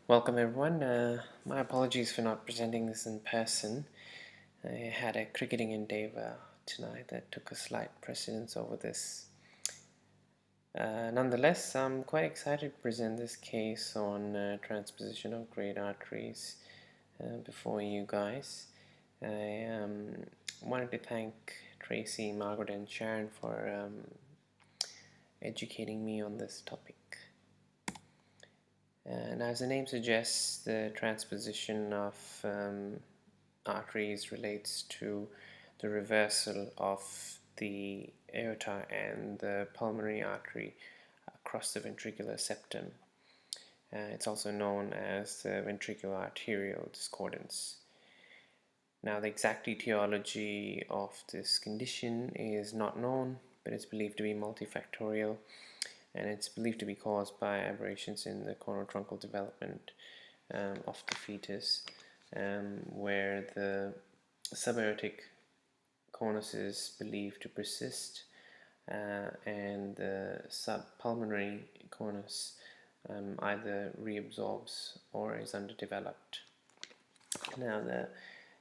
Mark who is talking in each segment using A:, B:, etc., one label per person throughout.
A: Welcome everyone. My apologies for not presenting this in person. I had a cricketing endeavour tonight that took a slight precedence over this. Nonetheless, I'm quite excited to present this case on transposition of great arteries before you guys. I wanted to thank Tracy, Margaret and Sharon for educating me on this topic. And as the name suggests, the transposition of arteries relates to the reversal of the aorta and the pulmonary artery across the ventricular septum. It's also known as the ventricular arterial discordance. Now, the exact etiology of this condition is not known, but it's believed to be multifactorial, and it's believed to be caused by aberrations in the conotruncal development of the fetus, where the subaortic conus is believed to persist, and the subpulmonary conus either reabsorbs or is underdeveloped. Now, the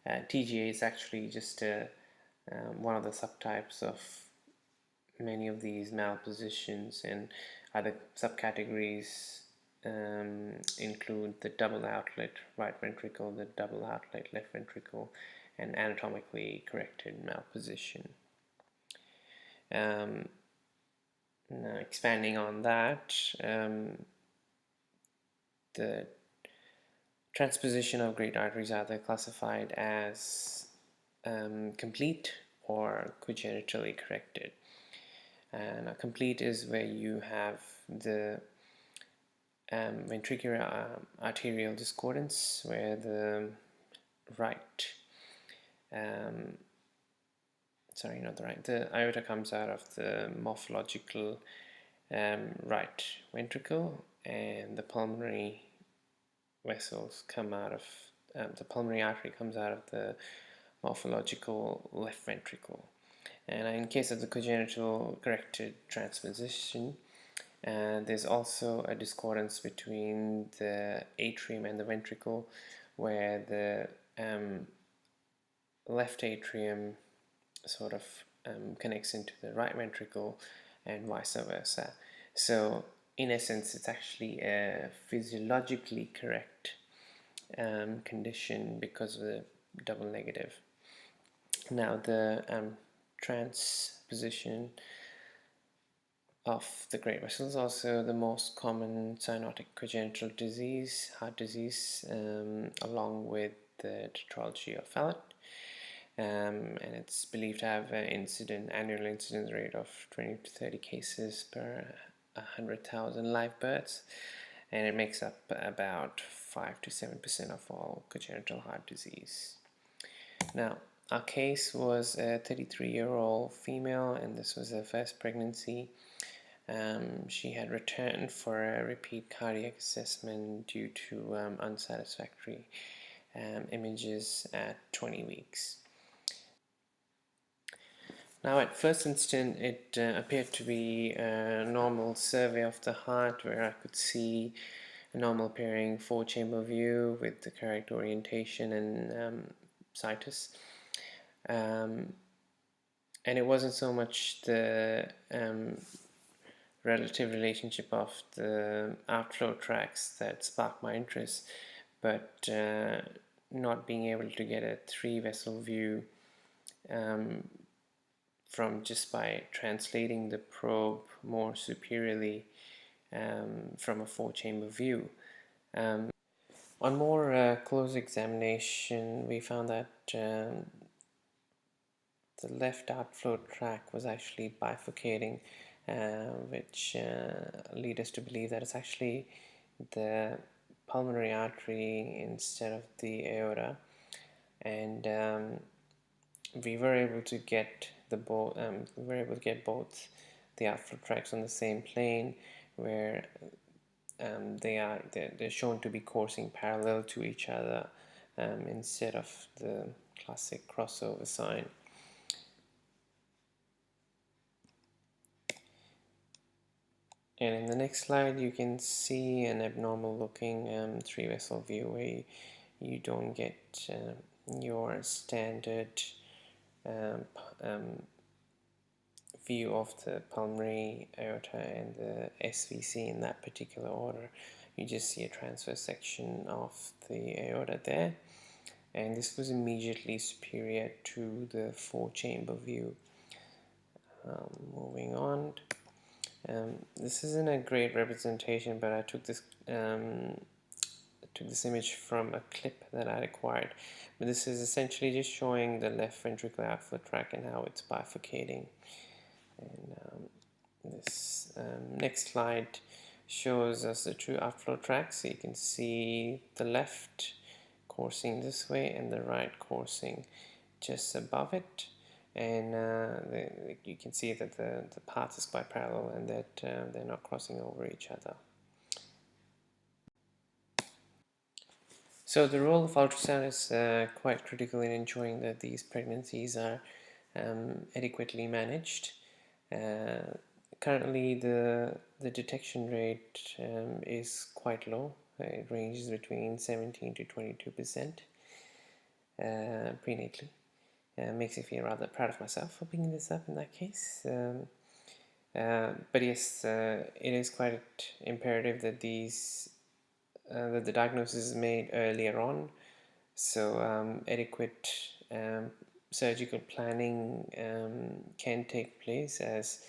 A: TGA is actually just one of the subtypes of many of these malpositions, and other subcategories include the double outlet right ventricle, the double outlet left ventricle, and anatomically corrected malposition. Now, expanding on that, the transposition of great arteries are either classified as complete or congenitally corrected. And a complete is where you have the ventricular arterial discordance, where the the aorta comes out of the morphological right ventricle, and the pulmonary vessels come out of the pulmonary artery comes out of the morphological left ventricle. And in case of the congenital corrected transposition, there's also a discordance between the atrium and the ventricle, where the left atrium sort of connects into the right ventricle and vice versa. So in essence, it's actually a physiologically correct condition because of the double negative. Now, the transposition of the great vessels is also the most common cyanotic congenital disease, heart disease, along with the tetralogy of Fallot. And it's believed to have an annual incidence rate of 20 to 30 cases per 100,000 live births, and it makes up about 5 to 7% of all congenital heart disease. Now, our case was a 33-year-old female, and this was her first pregnancy. She had returned for a repeat cardiac assessment due to unsatisfactory images at 20 weeks. Now, at first instant, it appeared to be a normal survey of the heart, where I could see a normal appearing four-chamber view with the correct orientation and situs. And it wasn't so much the relative relationship of the outflow tracts that sparked my interest, but not being able to get a three-vessel view from just by translating the probe more superiorly from a four-chamber view. On more close examination, we found that the left outflow tract was actually bifurcating, which lead us to believe that it's actually the pulmonary artery instead of the aorta, and we were able to get both the outflow tracts on the same plane, where they're shown to be coursing parallel to each other instead of the classic crossover sign. And in the next slide, you can see an abnormal looking three vessel view where you don't get your standard um, um, view of the pulmonary aorta and the SVC in that particular order. You just see a transverse section of the aorta there, and this was immediately superior to the four-chamber view. Moving on. This isn't a great representation, but I took this image from a clip that I acquired. But this is essentially just showing the left ventricular outflow tract and how it's bifurcating. And this next slide shows us the true outflow tract. So you can see the left coursing this way and the right coursing just above it. And you can see that the path is quite parallel and that they're not crossing over each other. So the role of ultrasound is quite critical in ensuring that these pregnancies are adequately managed. Currently, the detection rate is quite low. It ranges between 17 to 22% prenatally. Makes me feel rather proud of myself for picking this up in that case. But yes, it is quite imperative that that the diagnosis is made earlier on, so adequate surgical planning can take place, as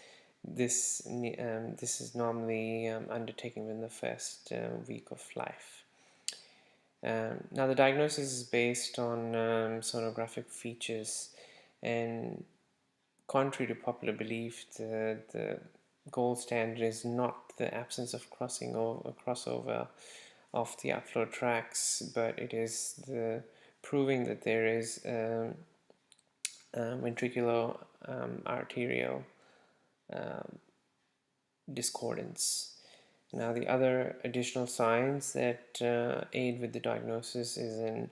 A: this is normally undertaken within the first week of life. Now the diagnosis is based on sonographic features, and contrary to popular belief, the gold standard is not the absence of crossover of the outflow tracts, but it is the proving that there is ventricular arterial discordance. Now, the other additional signs that aid with the diagnosis is an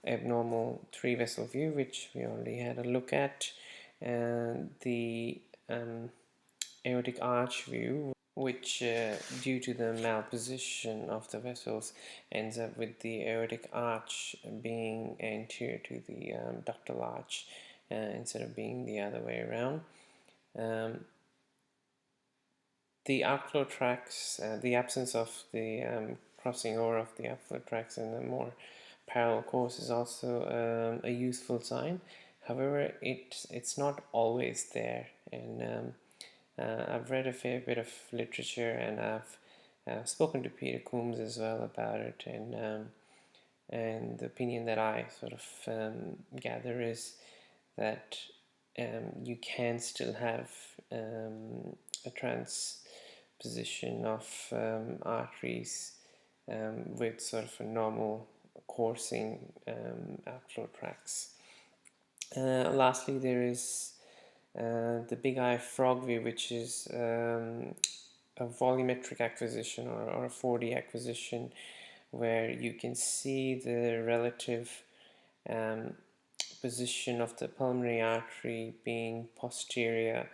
A: abnormal three vessel view, which we already had a look at, and the aortic arch view, which due to the malposition of the vessels ends up with the aortic arch being anterior to the ductal arch instead of being the other way around. The outflow tracts, the absence of the crossing over of the outflow tracts in the more parallel course is also a useful sign. However, it's not always there, and I've read a fair bit of literature, and I've spoken to Peter Coombs as well about it, and the opinion that I sort of gather is that you can still have a transposition of arteries with sort of a normal coursing outflow tracts. Lastly, there is the big eye frog view, which is a volumetric acquisition or a 4D acquisition, where you can see the relative position of the pulmonary artery being posterior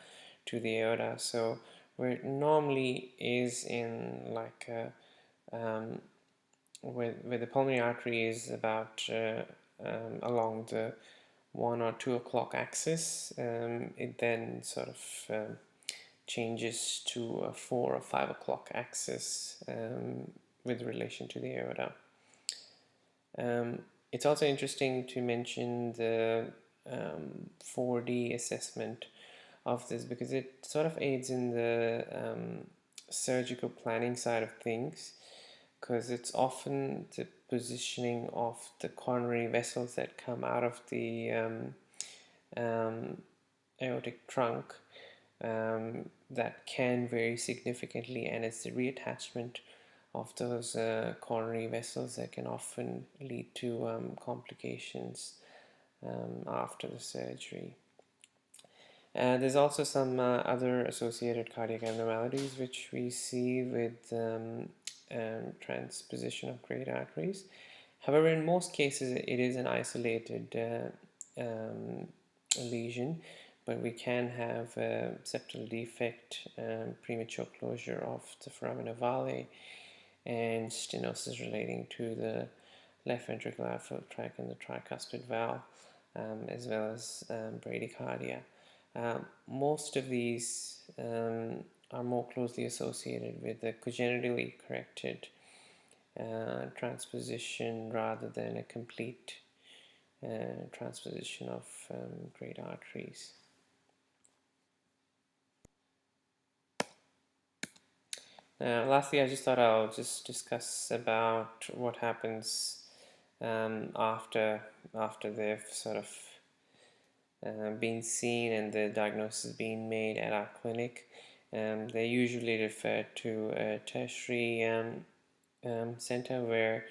A: to the aorta. So where it normally is in like where the pulmonary artery is about along the 1 or 2 o'clock axis, it then sort of changes to a 4 or 5 o'clock axis with relation to the aorta. It's also interesting to mention the 4D assessment of this, because it sort of aids in the surgical planning side of things, because it's often the positioning of the coronary vessels that come out of the aortic trunk that can vary significantly, and it's the reattachment of those coronary vessels that can often lead to complications after the surgery. There's also some other associated cardiac abnormalities which we see with transposition of great arteries. However, in most cases it is an isolated lesion, but we can have a septal defect, premature closure of the foramina vale, and stenosis relating to the left ventricular outflow tract and the tricuspid valve, as well as bradycardia. Most of these are more closely associated with the congenitally corrected transposition rather than a complete transposition of great arteries. Lastly, I just thought I'll just discuss about what happens after they've sort of been seen and the diagnosis being made at our clinic. They're usually referred to a tertiary center where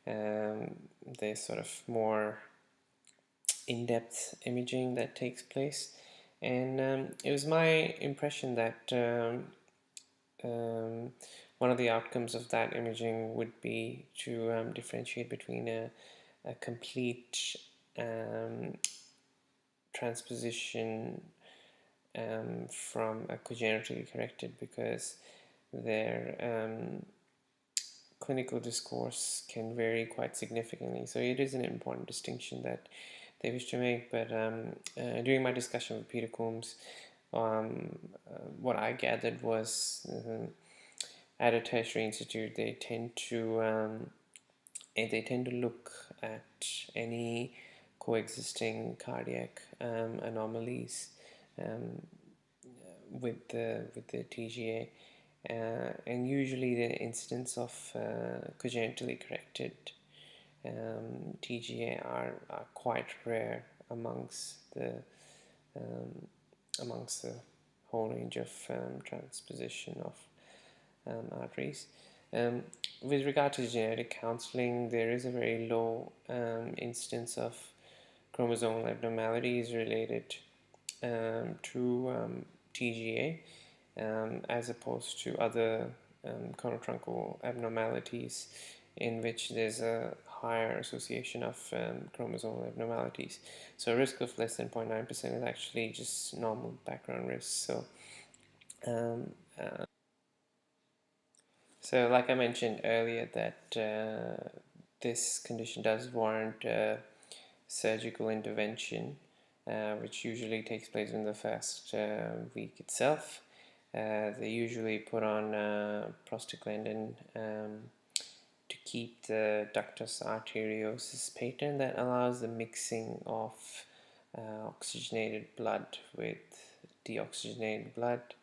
A: there's sort of more in-depth imaging that takes place, and it was my impression that one of the outcomes of that imaging would be to differentiate between a complete transposition from a congenitally corrected, because their clinical discourse can vary quite significantly. So it is an important distinction that they wish to make. But during my discussion with Peter Coombs, what I gathered was at a tertiary institute they tend to look at any coexisting cardiac anomalies with the TGA, and usually the incidence of congenitally corrected TGA are quite rare amongst the whole range of transposition of arteries. With regard to genetic counseling, there is a very low incidence of chromosomal abnormalities related to TGA, as opposed to other conotruncal abnormalities in which there's a higher association of chromosomal abnormalities. So a risk of less than 0.9% is actually just normal background risk. So like I mentioned earlier, that this condition does warrant surgical intervention, which usually takes place in the first week itself. They usually put on prostaglandin to keep the ductus arteriosus patent, that allows the mixing of oxygenated blood with deoxygenated blood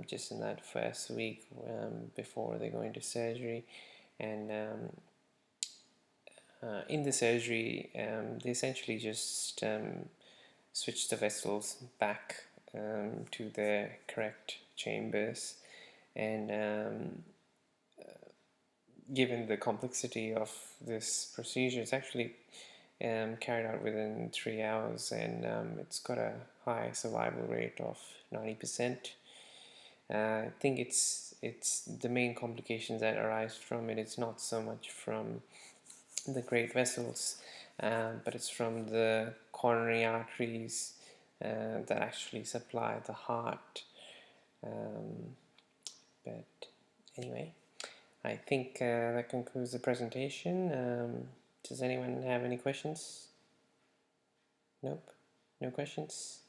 A: just in that first week before they go into surgery. And in the surgery, they essentially just switch the vessels back to their correct chambers, and given the complexity of this procedure, it's actually carried out within 3 hours, and it's got a high survival rate of 90%. I think it's the main complications that arise from it. It's not so much from the great vessels, but it's from the coronary arteries that actually supply the heart. But anyway, I think that concludes the presentation. Does anyone have any questions? Nope, no questions.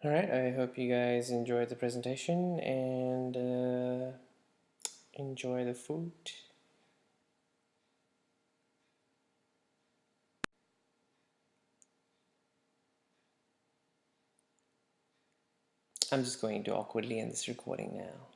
A: Alright, I hope you guys enjoyed the presentation and enjoy the food. I'm just going to awkwardly end this recording now.